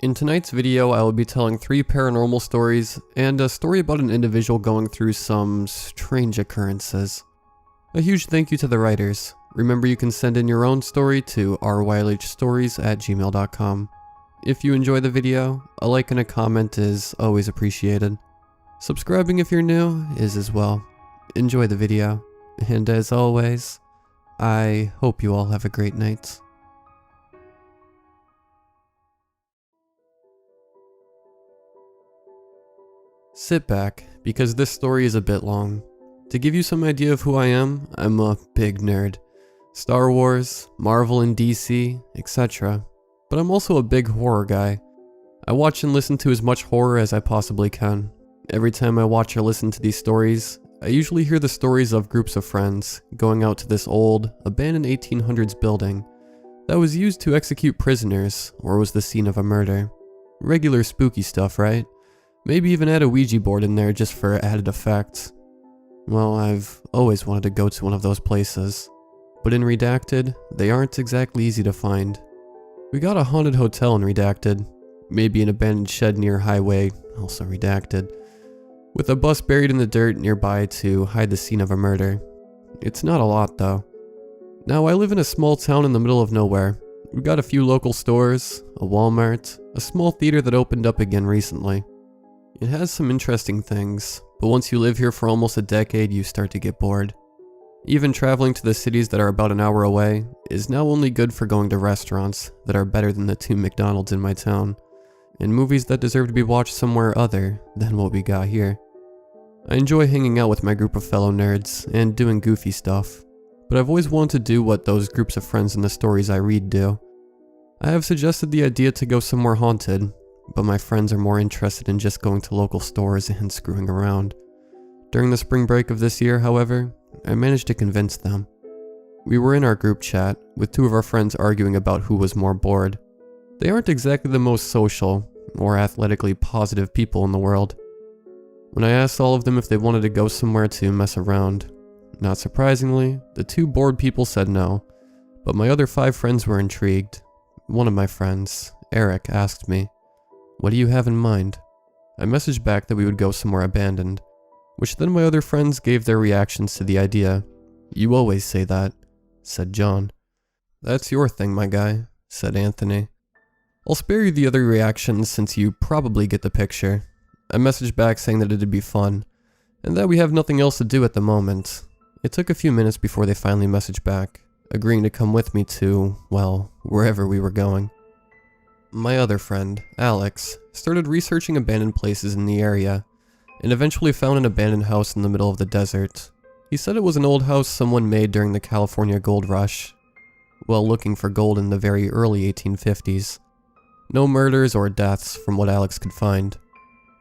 In tonight's video, I will be telling 3 paranormal stories and a story about an individual going through some strange occurrences. A huge thank you to the writers. Remember, you can send in your own story to rylhstories@gmail.com. If you enjoy the video, a like and a comment is always appreciated. Subscribing if you're new is as well. Enjoy the video, and as always, I hope you all have a great night. Sit back, because this story is a bit long. To give you some idea of who I am, I'm a big nerd. Star Wars, Marvel and DC, etc. But I'm also a big horror guy. I watch and listen to as much horror as I possibly can. Every time I watch or listen to these stories, I usually hear the stories of groups of friends going out to this old, abandoned 1800s building that was used to execute prisoners or was the scene of a murder. Regular spooky stuff, right? Maybe even add a Ouija board in there just for added effect. Well, I've always wanted to go to one of those places. But in Redacted, they aren't exactly easy to find. We got a haunted hotel in Redacted, maybe an abandoned shed near highway, also Redacted, with a bus buried in the dirt nearby to hide the scene of a murder. It's not a lot though. Now, I live in a small town in the middle of nowhere. We got a few local stores, a Walmart, a small theater that opened up again recently. It has some interesting things, but once you live here for almost a decade, you start to get bored. Even traveling to the cities that are about an hour away is now only good for going to restaurants that are better than the 2 McDonald's in my town, and movies that deserve to be watched somewhere other than what we got here. I enjoy hanging out with my group of fellow nerds and doing goofy stuff, but I've always wanted to do what those groups of friends in the stories I read do. I have suggested the idea to go somewhere haunted, but my friends are more interested in just going to local stores and screwing around. During the spring break of this year, however, I managed to convince them. We were in our group chat, with 2 of our friends arguing about who was more bored. They aren't exactly the most social or athletically positive people in the world. When I asked all of them if they wanted to go somewhere to mess around, not surprisingly, the 2 bored people said no, but my other 5 friends were intrigued. One of my friends, Eric, asked me, "What do you have in mind?" I messaged back that we would go somewhere abandoned, which then my other friends gave their reactions to the idea. "You always say that," said John. "That's your thing, my guy," said Anthony. "I'll spare you the other reactions since you probably get the picture." I messaged back saying that it'd be fun, and that we have nothing else to do at the moment. It took a few minutes before they finally messaged back, agreeing to come with me to, well, wherever we were going. My other friend, Alex, started researching abandoned places in the area, and eventually found an abandoned house in the middle of the desert. He said it was an old house someone made during the California gold rush, while looking for gold in the very early 1850s. No murders or deaths from what Alex could find.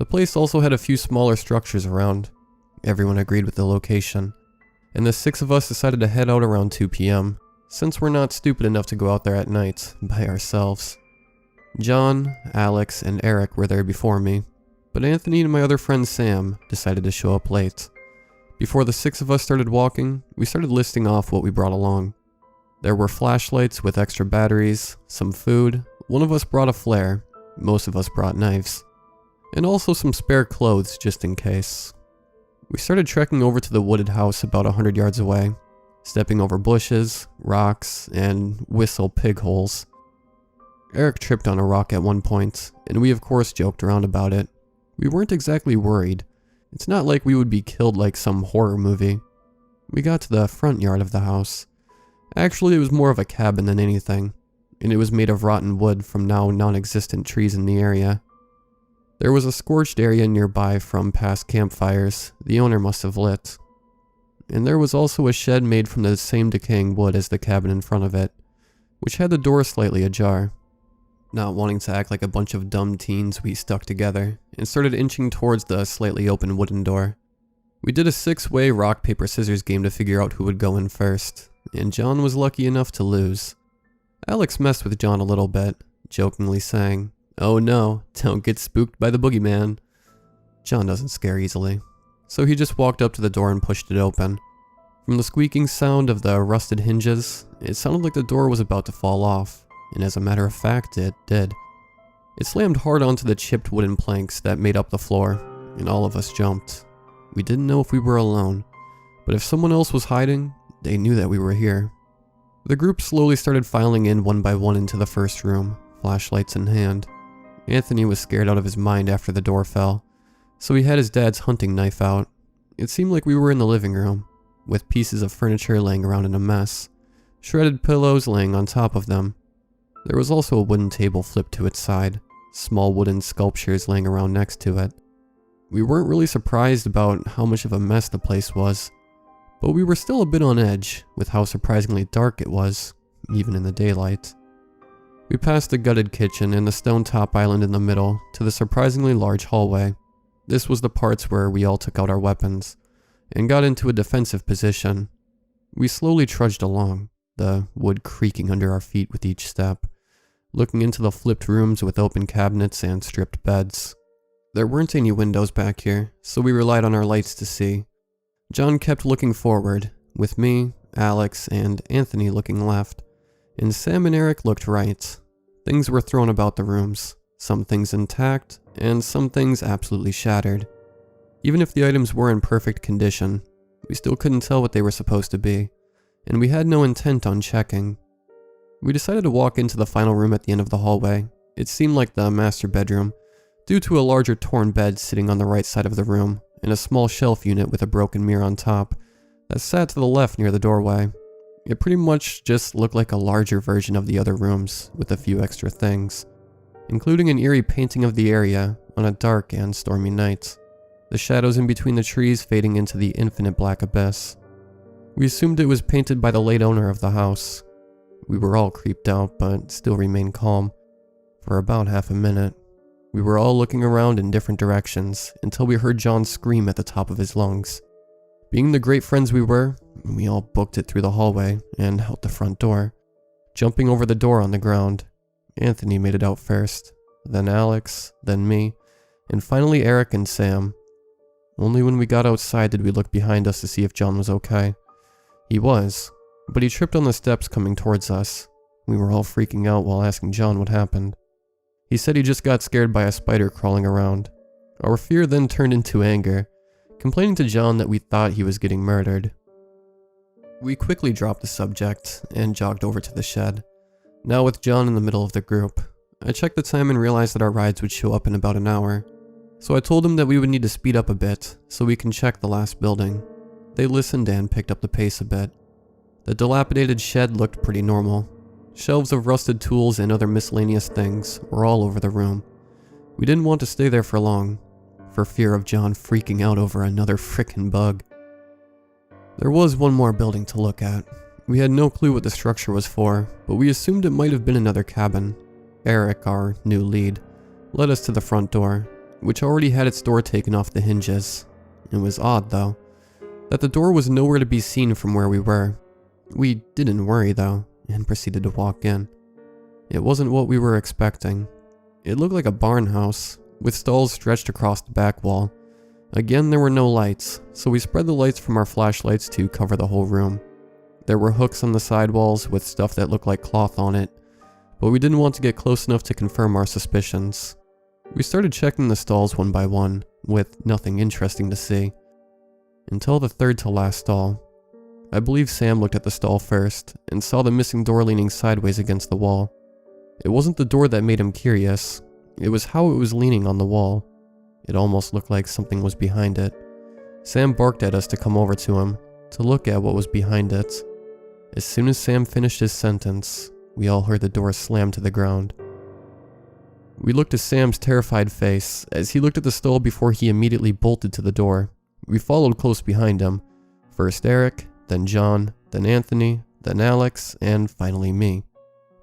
The place also had a few smaller structures around. Everyone agreed with the location, and the 6 of us decided to head out around 2 p.m., since we're not stupid enough to go out there at night by ourselves. John, Alex, and Eric were there before me, but Anthony and my other friend Sam decided to show up late. Before the 6 of us started walking, we started listing off what we brought along. There were flashlights with extra batteries, some food, one of us brought a flare, most of us brought knives, and also some spare clothes just in case. We started trekking over to the wooded house about 100 yards away, stepping over bushes, rocks, and whistle pig holes. Eric tripped on a rock at one point, and we of course joked around about it. We weren't exactly worried. It's not like we would be killed like some horror movie. We got to the front yard of the house. Actually, it was more of a cabin than anything, and it was made of rotten wood from now non-existent trees in the area. There was a scorched area nearby from past campfires the owner must have lit. And there was also a shed made from the same decaying wood as the cabin in front of it, which had the door slightly ajar. Not wanting to act like a bunch of dumb teens, we stuck together and started inching towards the slightly open wooden door. We did a 6-way rock, paper, scissors game to figure out who would go in first, and John was lucky enough to lose. Alex messed with John a little bit, jokingly saying, "Oh no, don't get spooked by the boogeyman." John doesn't scare easily, so he just walked up to the door and pushed it open. From the squeaking sound of the rusted hinges, it sounded like the door was about to fall off, and as a matter of fact, it did. It slammed hard onto the chipped wooden planks that made up the floor, and all of us jumped. We didn't know if we were alone, but if someone else was hiding, they knew that we were here. The group slowly started filing in one by one into the first room, flashlights in hand. Anthony was scared out of his mind after the door fell, so he had his dad's hunting knife out. It seemed like we were in the living room, with pieces of furniture laying around in a mess, shredded pillows laying on top of them. There was also a wooden table flipped to its side, small wooden sculptures laying around next to it. We weren't really surprised about how much of a mess the place was, but we were still a bit on edge with how surprisingly dark it was, even in the daylight. We passed the gutted kitchen and the stone top island in the middle to the surprisingly large hallway. This was the parts where we all took out our weapons and got into a defensive position. We slowly trudged along, the wood creaking under our feet with each step, looking into the flipped rooms with open cabinets and stripped beds. There weren't any windows back here, so we relied on our lights to see. John kept looking forward, with me, Alex, and Anthony looking left, and Sam and Eric looked right. Things were thrown about the rooms, some things intact, and some things absolutely shattered. Even if the items were in perfect condition, we still couldn't tell what they were supposed to be, and we had no intent on checking. We decided to walk into the final room at the end of the hallway. It seemed like the master bedroom, due to a larger torn bed sitting on the right side of the room, and a small shelf unit with a broken mirror on top that sat to the left near the doorway. It pretty much just looked like a larger version of the other rooms, with a few extra things, including an eerie painting of the area on a dark and stormy night, the shadows in between the trees fading into the infinite black abyss. We assumed it was painted by the late owner of the house. We were all creeped out, but still remained calm. For about half a minute, we were all looking around in different directions until we heard John scream at the top of his lungs. Being the great friends we were, we all booked it through the hallway and out the front door, jumping over the door on the ground. Anthony made it out first, then Alex, then me, and finally Eric and Sam. Only when we got outside did we look behind us to see if John was okay. He was, but he tripped on the steps coming towards us. We were all freaking out while asking John what happened. He said he just got scared by a spider crawling around. Our fear then turned into anger, complaining to John that we thought he was getting murdered. We quickly dropped the subject and jogged over to the shed, now with John in the middle of the group. I checked the time and realized that our rides would show up in about an hour, so I told him that we would need to speed up a bit so we can check the last building. They listened and picked up the pace a bit. The dilapidated shed looked pretty normal. Shelves of rusted tools and other miscellaneous things were all over the room. We didn't want to stay there for long, for fear of John freaking out over another frickin' bug. There was one more building to look at. We had no clue what the structure was for, but we assumed it might have been another cabin. Eric, our new lead, led us to the front door, which already had its door taken off the hinges. It was odd, though, that the door was nowhere to be seen from where we were. We didn't worry, though, and proceeded to walk in. It wasn't what we were expecting. It looked like a barn house, with stalls stretched across the back wall. Again, there were no lights, so we spread the lights from our flashlights to cover the whole room. There were hooks on the side walls with stuff that looked like cloth on it, but we didn't want to get close enough to confirm our suspicions. We started checking the stalls one by one, with nothing interesting to see, until the third to last stall. I believe Sam looked at the stall first and saw the missing door leaning sideways against the wall. It wasn't the door that made him curious, it was how it was leaning on the wall. It almost looked like something was behind it. Sam barked at us to come over to him, to look at what was behind it. As soon as Sam finished his sentence, we all heard the door slam to the ground. We looked at Sam's terrified face as he looked at the stall before he immediately bolted to the door. We followed close behind him. First Eric, then John, then Anthony, then Alex, and finally me.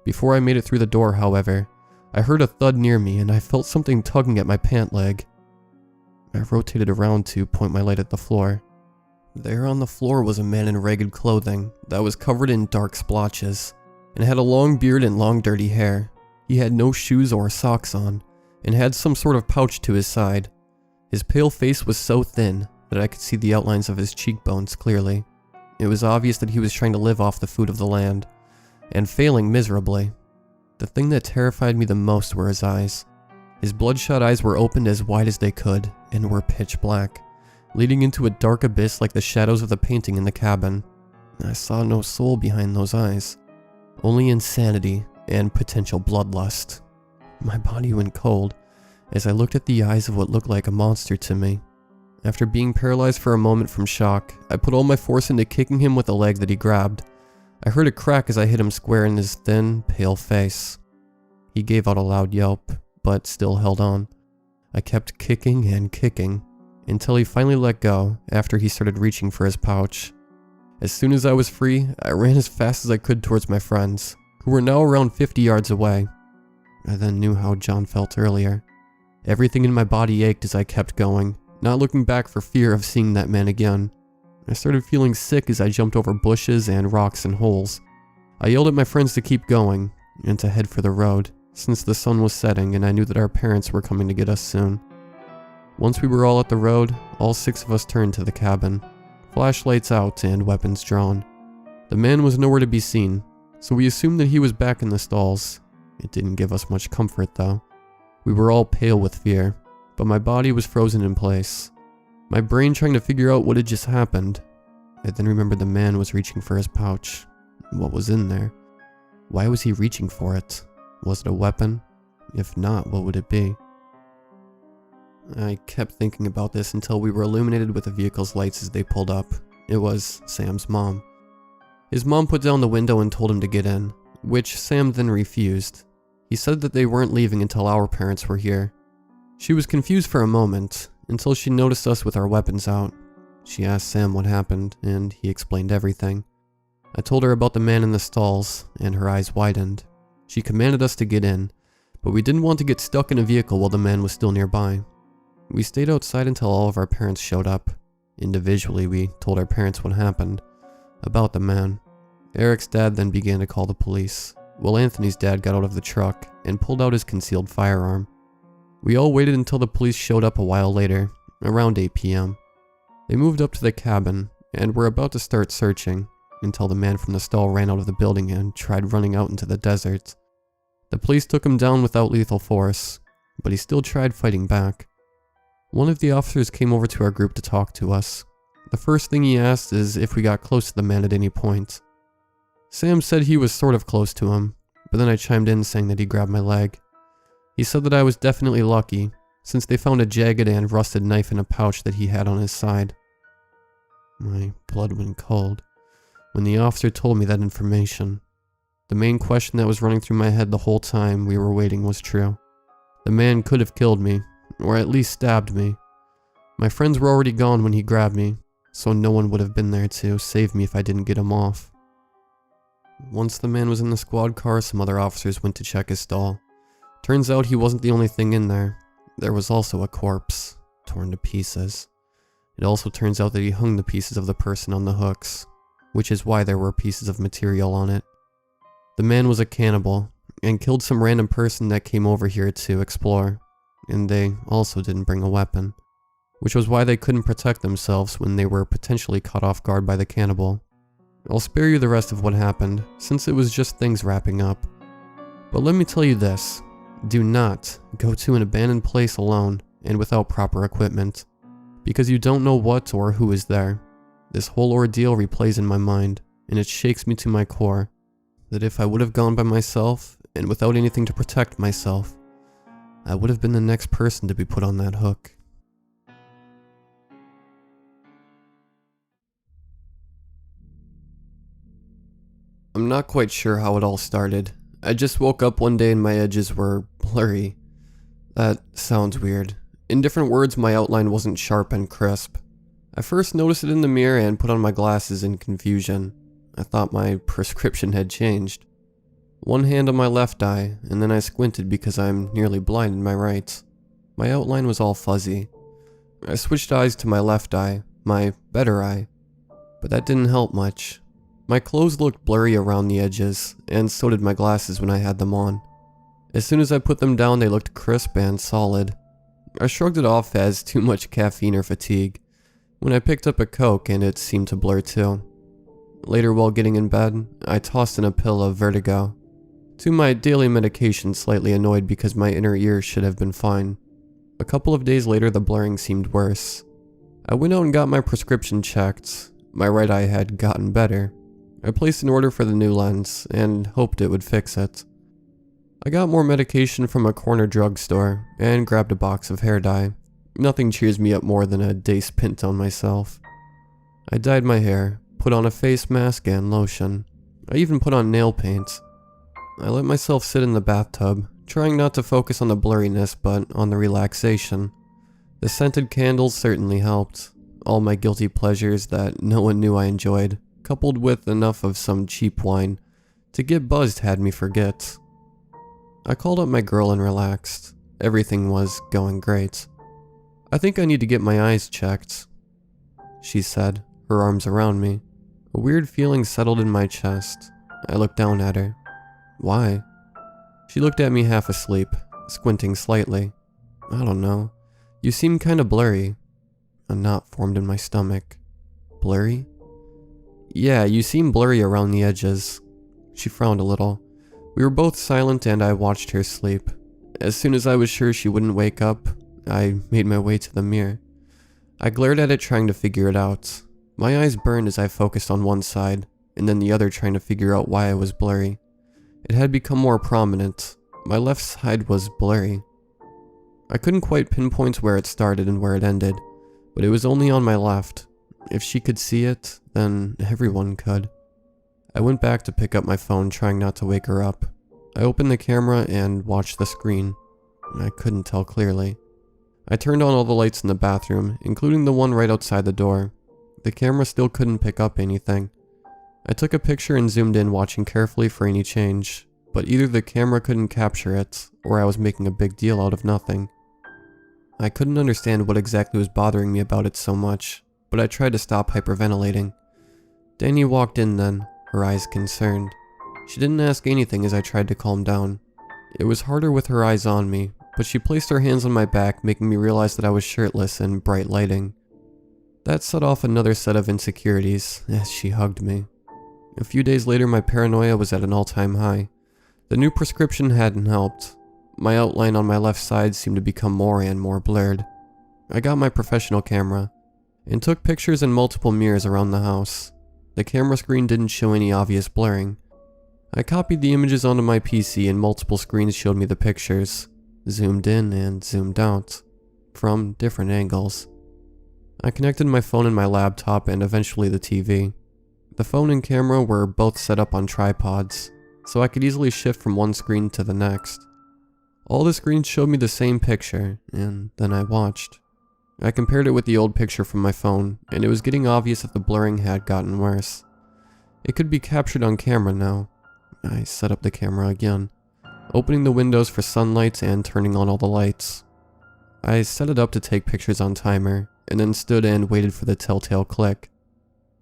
Before I made it through the door, however, I heard a thud near me and I felt something tugging at my pant leg. I rotated around to point my light at the floor. There on the floor was a man in ragged clothing that was covered in dark splotches, and had a long beard and long dirty hair. He had no shoes or socks on, and had some sort of pouch to his side. His pale face was so thin that I could see the outlines of his cheekbones clearly. It was obvious that he was trying to live off the food of the land, and failing miserably. The thing that terrified me the most were his eyes. His bloodshot eyes were opened as wide as they could and were pitch black, leading into a dark abyss like the shadows of the painting in the cabin. I saw no soul behind those eyes, only insanity and potential bloodlust. My body went cold as I looked at the eyes of what looked like a monster to me. After being paralyzed for a moment from shock, I put all my force into kicking him with the leg that he grabbed. I heard a crack as I hit him square in his thin, pale face. He gave out a loud yelp, but still held on. I kept kicking and kicking, until he finally let go after he started reaching for his pouch. As soon as I was free, I ran as fast as I could towards my friends, who were now around 50 yards away. I then knew how John felt earlier. Everything in my body ached as I kept going, not looking back for fear of seeing that man again. I started feeling sick as I jumped over bushes and rocks and holes. I yelled at my friends to keep going, and to head for the road, since the sun was setting and I knew that our parents were coming to get us soon. Once we were all at the road, all 6 of us turned to the cabin, flashlights out and weapons drawn. The man was nowhere to be seen, so we assumed that he was back in the stalls. It didn't give us much comfort though. We were all pale with fear, but my body was frozen in place, my brain trying to figure out what had just happened. I then remembered the man was reaching for his pouch. What was in there? Why was he reaching for it? Was it a weapon? If not, what would it be? I kept thinking about this until we were illuminated with the vehicle's lights as they pulled up. It was Sam's mom. His mom put down the window and told him to get in, which Sam then refused. He said that they weren't leaving until our parents were here. She was confused for a moment, until she noticed us with our weapons out. She asked Sam what happened, and he explained everything. I told her about the man in the stalls, and her eyes widened. She commanded us to get in, but we didn't want to get stuck in a vehicle while the man was still nearby. We stayed outside until all of our parents showed up. Individually, we told our parents what happened, about the man. Eric's dad then began to call the police, while Anthony's dad got out of the truck and pulled out his concealed firearm. We all waited until the police showed up a while later, around 8 p.m. They moved up to the cabin and were about to start searching until the man from the stall ran out of the building and tried running out into the desert. The police took him down without lethal force, but he still tried fighting back. One of the officers came over to our group to talk to us. The first thing he asked is if we got close to the man at any point. Sam said he was sort of close to him, but then I chimed in saying that he grabbed my leg. He said that I was definitely lucky, since they found a jagged and rusted knife in a pouch that he had on his side. My blood went cold when the officer told me that information. The main question that was running through my head the whole time we were waiting was true. The man could have killed me, or at least stabbed me. My friends were already gone when he grabbed me, so no one would have been there to save me if I didn't get him off. Once the man was in the squad car, some other officers went to check his stall. Turns out he wasn't the only thing in there. There was also a corpse, torn to pieces. It also turns out that he hung the pieces of the person on the hooks, which is why there were pieces of material on it. The man was a cannibal, and killed some random person that came over here to explore, and they also didn't bring a weapon, which was why they couldn't protect themselves when they were potentially caught off guard by the cannibal. I'll spare you the rest of what happened, since it was just things wrapping up. But let me tell you this. Do not go to an abandoned place alone and without proper equipment, because you don't know what or who is there. This whole ordeal replays in my mind, and it shakes me to my core, that if I would have gone by myself and without anything to protect myself, I would have been the next person to be put on that hook. I'm not quite sure how it all started. I just woke up one day and my edges were blurry. That sounds weird. In different words, my outline wasn't sharp and crisp. I first noticed it in the mirror and put on my glasses in confusion. I thought my prescription had changed. One hand on my left eye, and then I squinted because I'm nearly blind in my right. My outline was all fuzzy. I switched eyes to my left eye, my better eye, but that didn't help much. My clothes looked blurry around the edges, and so did my glasses when I had them on. As soon as I put them down, they looked crisp and solid. I shrugged it off as too much caffeine or fatigue, when I picked up a Coke and it seemed to blur too. Later, while getting in bed, I tossed in a pill of vertigo. to my daily medication slightly annoyed because my inner ear should have been fine. A couple of days later, the blurring seemed worse. I went out and got my prescription checked. My right eye had gotten better. I placed an order for the new lens and hoped it would fix it. I got more medication from a corner drugstore and grabbed a box of hair dye. Nothing cheers me up more than a day spent on myself. I dyed my hair, put on a face mask and lotion. I even put on nail paint. I let myself sit in the bathtub, trying not to focus on the blurriness but on the relaxation. The scented candles certainly helped. All my guilty pleasures that no one knew I enjoyed, coupled with enough of some cheap wine to get buzzed, had me forget. I called up my girl and relaxed. Everything was going great. "I think I need to get my eyes checked," she said, her arms around me. A weird feeling settled in my chest. I looked down at her. "Why?" She looked at me half asleep, squinting slightly. "I don't know. You seem kinda blurry." A knot formed in my stomach. "Blurry?" "Yeah, you seem blurry around the edges." She frowned a little. We were both silent and I watched her sleep. As soon as I was sure she wouldn't wake up, I made my way to the mirror. I glared at it trying to figure it out. My eyes burned as I focused on one side, and then the other trying to figure out why I was blurry. It had become more prominent. My left side was blurry. I couldn't quite pinpoint where it started and where it ended, but it was only on my left. If she could see it, then everyone could. I went back to pick up my phone, trying not to wake her up. I opened the camera and watched the screen. I couldn't tell clearly. I turned on all the lights in the bathroom, including the one right outside the door. The camera still couldn't pick up anything. I took a picture and zoomed in, watching carefully for any change, but either the camera couldn't capture it, or I was making a big deal out of nothing. I couldn't understand what exactly was bothering me about it so much, but I tried to stop hyperventilating. Danny walked in then, her eyes concerned. She didn't ask anything as I tried to calm down. It was harder with her eyes on me, but she placed her hands on my back, making me realize that I was shirtless in bright lighting. That set off another set of insecurities as she hugged me. A few days later, my paranoia was at an all-time high. The new prescription hadn't helped. My outline on my left side seemed to become more and more blurred. I got my professional camera and took pictures in multiple mirrors around the house. The camera screen didn't show any obvious blurring. I copied the images onto my PC and multiple screens showed me the pictures, zoomed in and zoomed out, from different angles. I connected my phone and my laptop and eventually the TV. The phone and camera were both set up on tripods, so I could easily shift from one screen to the next. All the screens showed me the same picture, and then I watched. I compared it with the old picture from my phone, and it was getting obvious that the blurring had gotten worse. It could be captured on camera now. I set up the camera again, opening the windows for sunlight and turning on all the lights. I set it up to take pictures on timer, and then stood and waited for the telltale click.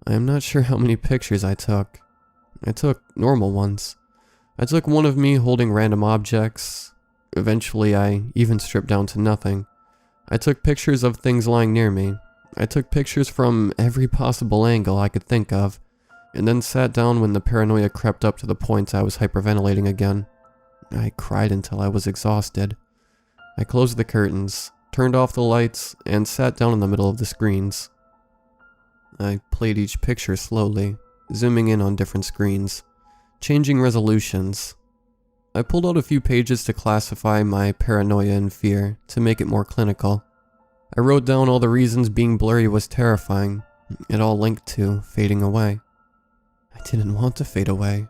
I am not sure how many pictures I took. I took normal ones. I took one of me holding random objects. Eventually, I even stripped down to nothing. I took pictures of things lying near me. I took pictures from every possible angle I could think of, and then sat down when the paranoia crept up to the point I was hyperventilating again. I cried until I was exhausted. I closed the curtains, turned off the lights, and sat down in the middle of the screens. I played each picture slowly, zooming in on different screens, changing resolutions. I pulled out a few pages to classify my paranoia and fear to make it more clinical. I wrote down all the reasons being blurry was terrifying. It all linked to fading away. I didn't want to fade away.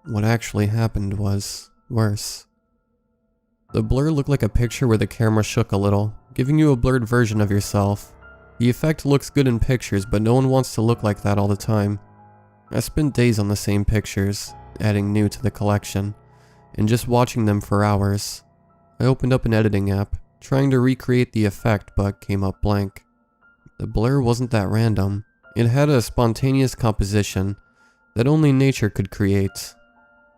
What actually happened was worse. The blur looked like a picture where the camera shook a little, giving you a blurred version of yourself. The effect looks good in pictures, but no one wants to look like that all the time. I spent days on the same pictures, adding new to the collection, and just watching them for hours. I opened up an editing app, trying to recreate the effect, but came up blank. The blur wasn't that random. It had a spontaneous composition that only nature could create.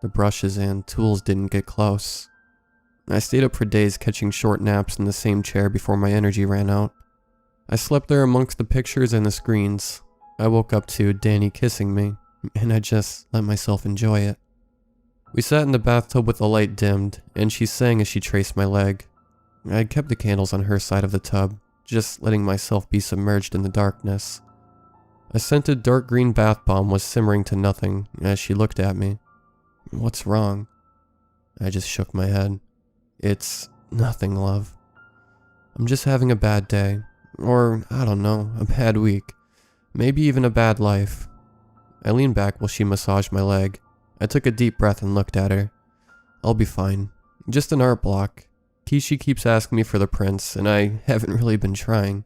The brushes and tools didn't get close. I stayed up for days, catching short naps in the same chair before my energy ran out. I slept there amongst the pictures and the screens. I woke up to Danny kissing me, and I just let myself enjoy it. We sat in the bathtub with the light dimmed, and she sang as she traced my leg. I had kept the candles on her side of the tub, just letting myself be submerged in the darkness. A scented dark green bath bomb was simmering to nothing as she looked at me. "What's wrong?" I just shook my head. "It's nothing, love. I'm just having a bad day. Or, I don't know, a bad week. Maybe even a bad life." I leaned back while she massaged my leg. I took a deep breath and looked at her. "I'll be fine. Just an art block. Kishi keeps asking me for the prints, and I haven't really been trying."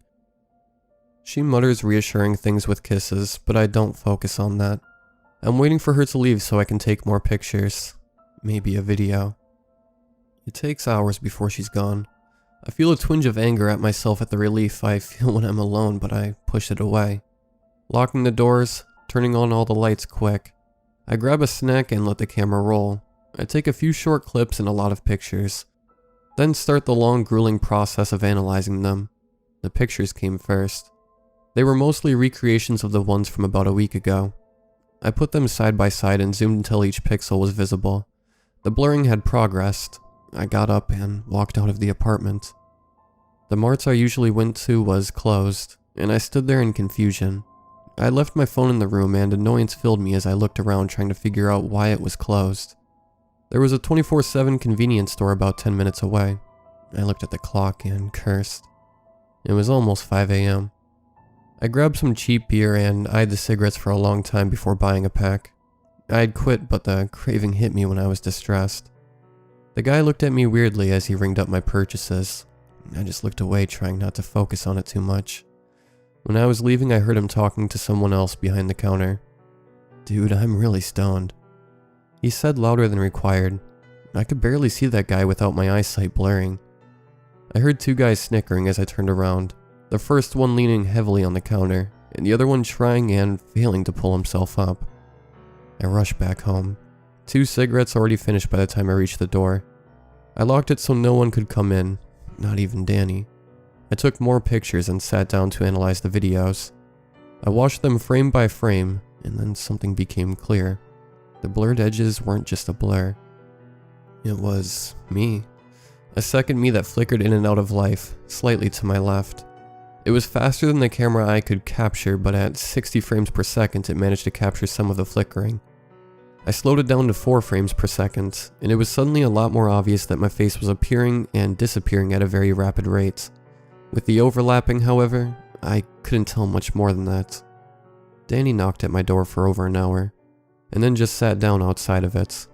She mutters reassuring things with kisses, but I don't focus on that. I'm waiting for her to leave so I can take more pictures. Maybe a video. It takes hours before she's gone. I feel a twinge of anger at myself at the relief I feel when I'm alone, but I push it away. Locking the doors, turning on all the lights quick. I grab a snack and let the camera roll. I take a few short clips and a lot of pictures. Then start the long, grueling process of analyzing them. The pictures came first. They were mostly recreations of the ones from about a week ago. I put them side by side and zoomed until each pixel was visible. The blurring had progressed. I got up and walked out of the apartment. The marts I usually went to was closed, and I stood there in confusion. I left my phone in the room and annoyance filled me as I looked around trying to figure out why it was closed. There was a 24/7 convenience store about 10 minutes away. I looked at the clock and cursed. It was almost 5 a.m. I grabbed some cheap beer and eyed the cigarettes for a long time before buying a pack. I had quit, but the craving hit me when I was distressed. The guy looked at me weirdly as he ringed up my purchases. I just looked away, trying not to focus on it too much. When I was leaving, I heard him talking to someone else behind the counter. "Dude, I'm really stoned," he said louder than required. I could barely see that guy without my eyesight blurring. I heard two guys snickering as I turned around, the first one leaning heavily on the counter, and the other one trying and failing to pull himself up. I rushed back home. 2 cigarettes already finished by the time I reached the door. I locked it so no one could come in, not even Danny. I took more pictures and sat down to analyze the videos. I watched them frame by frame, and then something became clear. The blurred edges weren't just a blur. It was me. A second me that flickered in and out of life, slightly to my left. It was faster than the camera eye could capture, but at 60 frames per second it managed to capture some of the flickering. I slowed it down to 4 frames per second, and it was suddenly a lot more obvious that my face was appearing and disappearing at a very rapid rate. With the overlapping, however, I couldn't tell much more than that. Danny knocked at my door for over an hour, and then just sat down outside of it.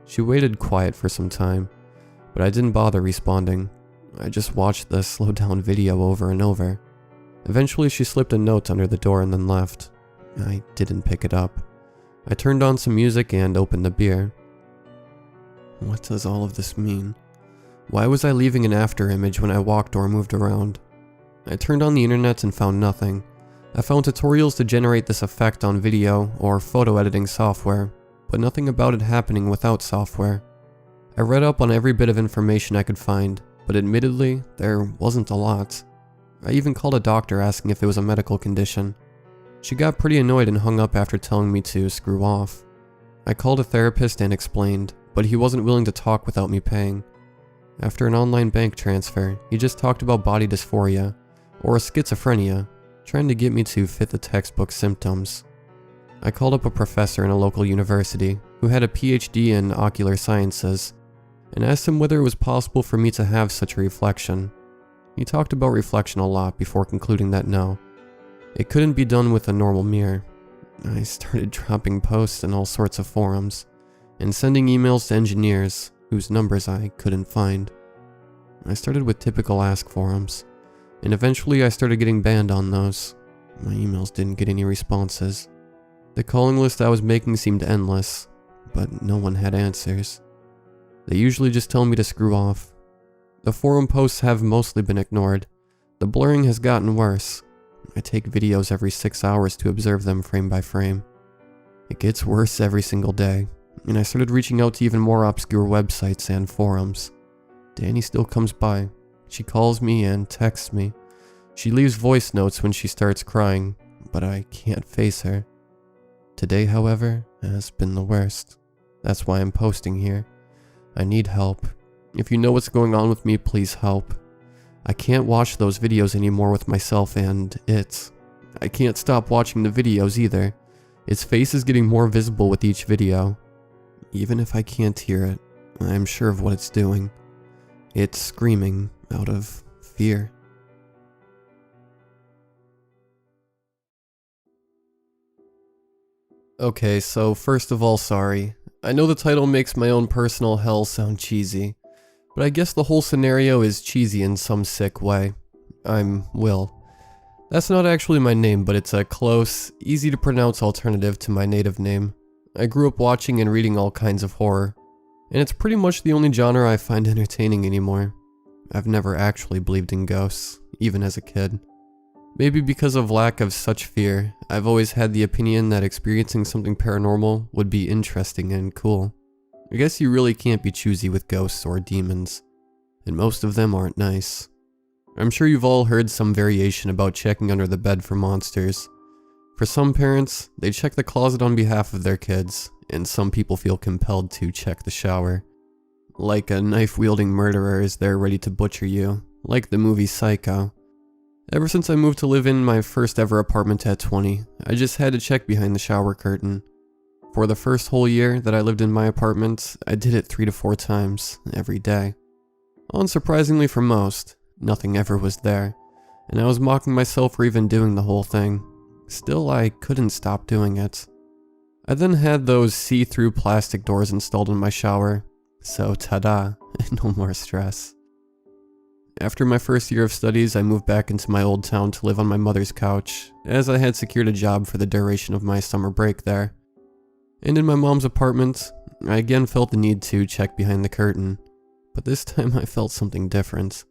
She waited quiet for some time, but I didn't bother responding. I just watched the slowed down video over and over. Eventually she slipped a note under the door and then left. I didn't pick it up. I turned on some music and opened the beer. What does all of this mean? Why was I leaving an after image when I walked or moved around? I turned on the internet and found nothing. I found tutorials to generate this effect on video or photo editing software, but nothing about it happening without software. I read up on every bit of information I could find, but admittedly, there wasn't a lot. I even called a doctor asking if it was a medical condition. She got pretty annoyed and hung up after telling me to screw off. I called a therapist and explained, but he wasn't willing to talk without me paying. After an online bank transfer, he just talked about body dysphoria, or schizophrenia, trying to get me to fit the textbook symptoms. I called up a professor in a local university who had a PhD in ocular sciences and asked him whether it was possible for me to have such a reflection. He talked about reflection a lot before concluding that no, it couldn't be done with a normal mirror. I started dropping posts in all sorts of forums and sending emails to engineers whose numbers I couldn't find. I started with typical Ask forums, and eventually I started getting banned on those. My emails didn't get any responses. The calling list I was making seemed endless, but no one had answers. They usually just tell me to screw off. The forum posts have mostly been ignored. The blurring has gotten worse. I take videos every 6 hours to observe them frame by frame. It gets worse every single day, and I started reaching out to even more obscure websites and forums. Danny still comes by. She calls me and texts me. She leaves voice notes when she starts crying, but I can't face her. Today, however, has been the worst. That's why I'm posting here. I need help. If you know what's going on with me, please help. I can't watch those videos anymore with myself and it. I can't stop watching the videos either. Its face is getting more visible with each video. Even if I can't hear it, I'm sure of what it's doing. It's screaming out of fear. Okay, so first of all, sorry. I know the title makes my own personal hell sound cheesy, but I guess the whole scenario is cheesy in some sick way. I'm Will. That's not actually my name, but it's a close, easy to pronounce alternative to my native name. I grew up watching and reading all kinds of horror, and it's pretty much the only genre I find entertaining anymore. I've never actually believed in ghosts, even as a kid. Maybe because of lack of such fear, I've always had the opinion that experiencing something paranormal would be interesting and cool. I guess you really can't be choosy with ghosts or demons, and most of them aren't nice. I'm sure you've all heard some variation about checking under the bed for monsters. For some parents, they check the closet on behalf of their kids, and some people feel compelled to check the shower. Like a knife-wielding murderer is there ready to butcher you, like the movie Psycho. Ever since I moved to live in my first ever apartment at 20, I just had to check behind the shower curtain. For the first whole year that I lived in my apartment, I did it 3 to 4 times, every day. Unsurprisingly for most, nothing ever was there, and I was mocking myself for even doing the whole thing. Still, I couldn't stop doing it. I then had those see-through plastic doors installed in my shower, so ta-da, no more stress. After my first year of studies, I moved back into my old town to live on my mother's couch, as I had secured a job for the duration of my summer break there. And in my mom's apartment, I again felt the need to check behind the curtain, but this time I felt something different.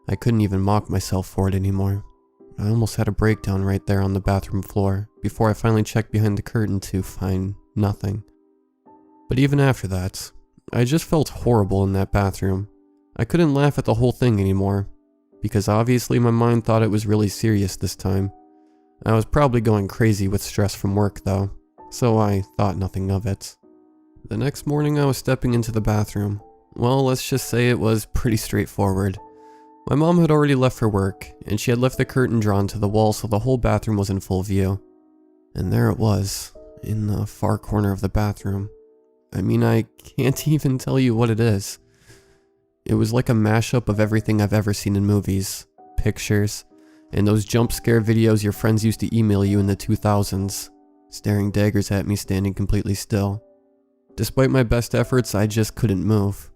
I couldn't even mock myself for it anymore. I almost had a breakdown right there on the bathroom floor, before I finally checked behind the curtain to find nothing. But even after that, I just felt horrible in that bathroom. I couldn't laugh at the whole thing anymore, because obviously my mind thought it was really serious this time. I was probably going crazy with stress from work though, so I thought nothing of it. The next morning I was stepping into the bathroom. Well, let's just say it was pretty straightforward. My mom had already left for work, and she had left the curtain drawn to the wall so the whole bathroom was in full view. And there it was, in the far corner of the bathroom. I mean, I can't even tell you what it is. It was like a mashup of everything I've ever seen in movies, pictures, and those jump scare videos your friends used to email you in the 2000s, staring daggers at me standing completely still. Despite my best efforts, I just couldn't move.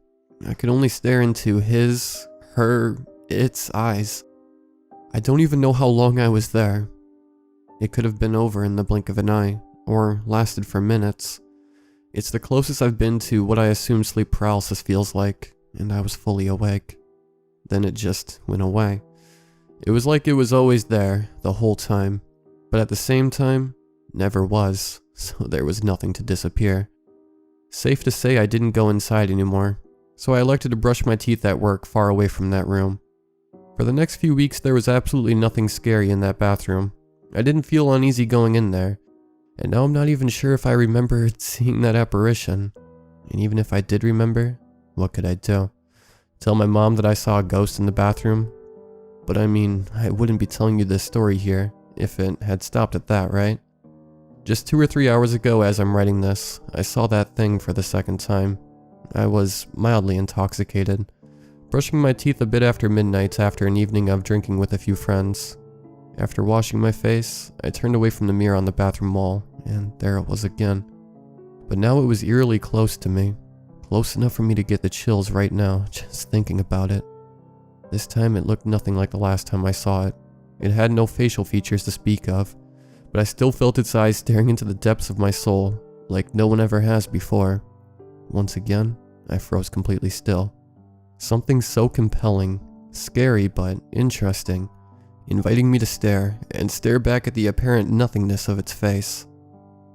I could only stare into his, her, its eyes. I don't even know how long I was there. It could have been over in the blink of an eye, or lasted for minutes. It's the closest I've been to what I assume sleep paralysis feels like, and I was fully awake. Then it just went away. It was like it was always there, the whole time, but at the same time, never was, so there was nothing to disappear. Safe to say I didn't go inside anymore, so I elected to brush my teeth at work far away from that room. For the next few weeks there was absolutely nothing scary in that bathroom. I didn't feel uneasy going in there, and now I'm not even sure if I remember seeing that apparition. And even if I did remember, what could I do? Tell my mom that I saw a ghost in the bathroom? But I mean, I wouldn't be telling you this story here if it had stopped at that, right? Just 2 or 3 hours ago as I'm writing this, I saw that thing for the second time. I was mildly intoxicated, brushing my teeth a bit after midnight after an evening of drinking with a few friends. After washing my face, I turned away from the mirror on the bathroom wall, and there it was again. But now it was eerily close to me. Close enough for me to get the chills right now, just thinking about it. This time it looked nothing like the last time I saw it. It had no facial features to speak of, but I still felt its eyes staring into the depths of my soul, like no one ever has before. Once again, I froze completely still. Something so compelling, scary but interesting, inviting me to stare, and stare back at the apparent nothingness of its face.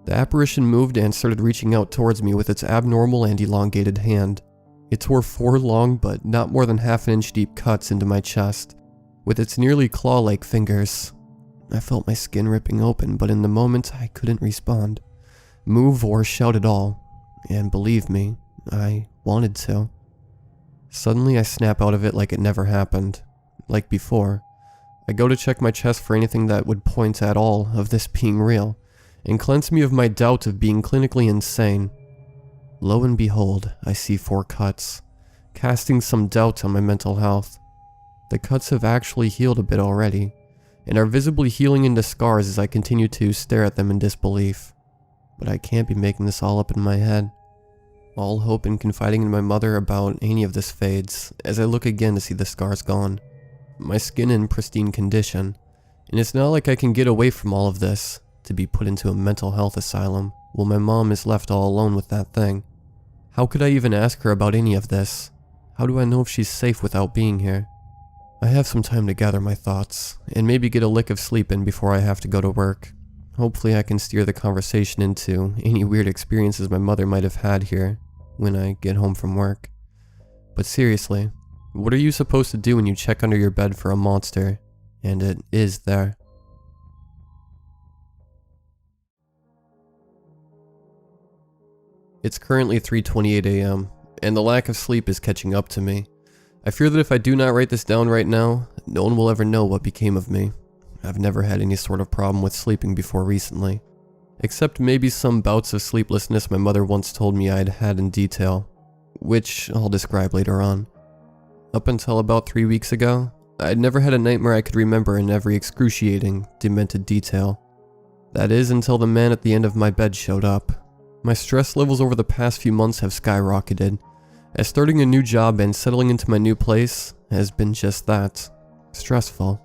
The apparition moved and started reaching out towards me with its abnormal and elongated hand. It tore 4 long but not more than half an inch deep cuts into my chest, with its nearly claw-like fingers. I felt my skin ripping open, but in the moment I couldn't respond, move, or shout at all. and believe me, I wanted to. Suddenly I snap out of it like it never happened. Like before, I go to check my chest for anything that would point at all of this being real, and cleanse me of my doubt of being clinically insane. Lo and behold, I see 4 cuts, casting some doubt on my mental health. The cuts have actually healed a bit already, and are visibly healing into scars as I continue to stare at them in disbelief. But I can't be making this all up in my head. All hope in confiding in my mother about any of this fades as I look again to see the scars gone, my skin in pristine condition, and it's not like I can get away from all of this to be put into a mental health asylum while my mom is left all alone with that thing. How could I even ask her about any of this? How do I know if she's safe without being here? I have some time to gather my thoughts, and maybe get a lick of sleep in before I have to go to work. Hopefully I can steer the conversation into any weird experiences my mother might have had here when I get home from work. But seriously, what are you supposed to do when you check under your bed for a monster, and it is there? It's currently 3:28 a.m., and the lack of sleep is catching up to me. I fear that if I do not write this down right now, no one will ever know what became of me. I've never had any sort of problem with sleeping before recently, except maybe some bouts of sleeplessness my mother once told me I'd had in detail, which I'll describe later on. Up until about 3 weeks ago, I'd never had a nightmare I could remember in every excruciating, demented detail. That is until the man at the end of my bed showed up. My stress levels over the past few months have skyrocketed, as starting a new job and settling into my new place has been just that, stressful.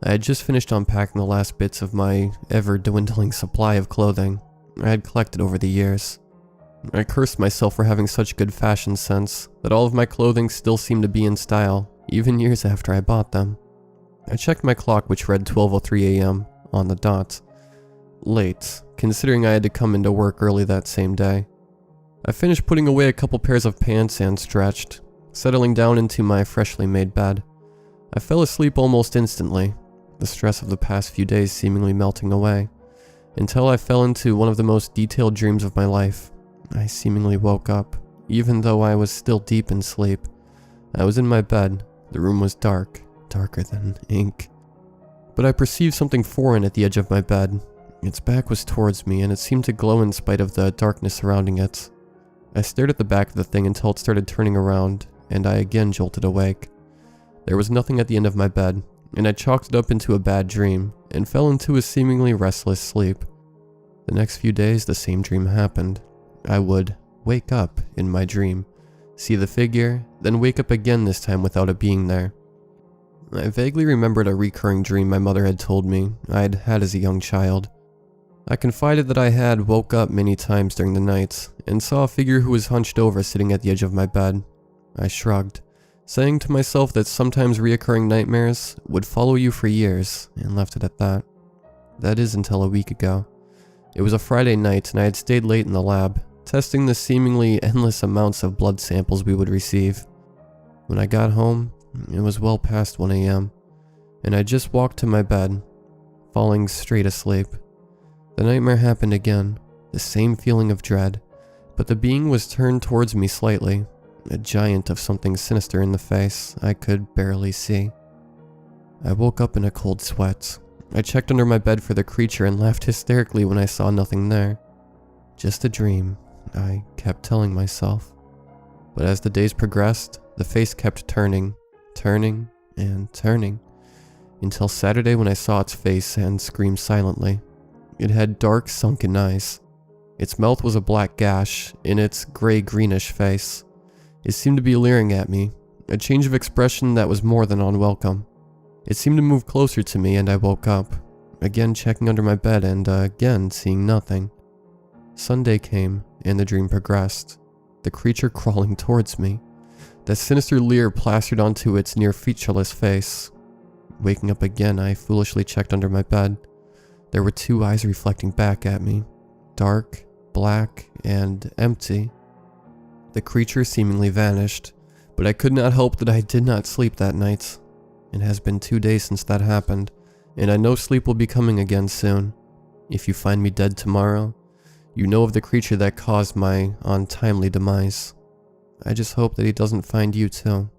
I had just finished unpacking the last bits of my ever-dwindling supply of clothing I had collected over the years. I cursed myself for having such good fashion sense that all of my clothing still seemed to be in style, even years after I bought them. I checked my clock, which read 12:03 a.m. on the dot. Late, considering I had to come into work early that same day. I finished putting away a couple pairs of pants and stretched, settling down into my freshly made bed. I fell asleep almost instantly, the stress of the past few days seemingly melting away, until I fell into one of the most detailed dreams of my life. I seemingly woke up, even though I was still deep in sleep. I was in my bed. The room was dark, darker than ink. But I perceived something foreign at the edge of my bed. Its back was towards me, and it seemed to glow in spite of the darkness surrounding it. I stared at the back of the thing until it started turning around, and I again jolted awake. There was nothing at the end of my bed, and I chalked it up into a bad dream, and fell into a seemingly restless sleep. The next few days, the same dream happened. I would wake up in my dream, see the figure, then wake up again, this time without it being there. I vaguely remembered a recurring dream my mother had told me I'd had as a young child. I confided that I had woke up many times during the night, and saw a figure who was hunched over sitting at the edge of my bed. I shrugged, saying to myself that sometimes reoccurring nightmares would follow you for years, and left it at that. That is until a week ago. It was a Friday night, and I had stayed late in the lab, testing the seemingly endless amounts of blood samples we would receive. When I got home, it was well past 1 a.m., and I just walked to my bed, falling straight asleep. The nightmare happened again, the same feeling of dread, but the being was turned towards me slightly, a giant of something sinister in the face I could barely see. I woke up in a cold sweat. I checked under my bed for the creature and laughed hysterically when I saw nothing there. Just a dream, I kept telling myself. But as the days progressed, the face kept turning, and turning, until Saturday when I saw its face and screamed silently. It had dark, sunken eyes. Its mouth was a black gash in its gray-greenish face. It seemed to be leering at me, a change of expression that was more than unwelcome. It seemed to move closer to me, and I woke up, again checking under my bed and again seeing nothing. Sunday came, and the dream progressed, the creature crawling towards me, that sinister leer plastered onto its near featureless face. Waking up again, I foolishly checked under my bed. There were two eyes reflecting back at me, dark, black, and empty. The creature seemingly vanished, but I could not help that I did not sleep that night. It has been 2 days since that happened, and I know sleep will be coming again soon. If you find me dead tomorrow, you know of the creature that caused my untimely demise. I just hope that he doesn't find you too.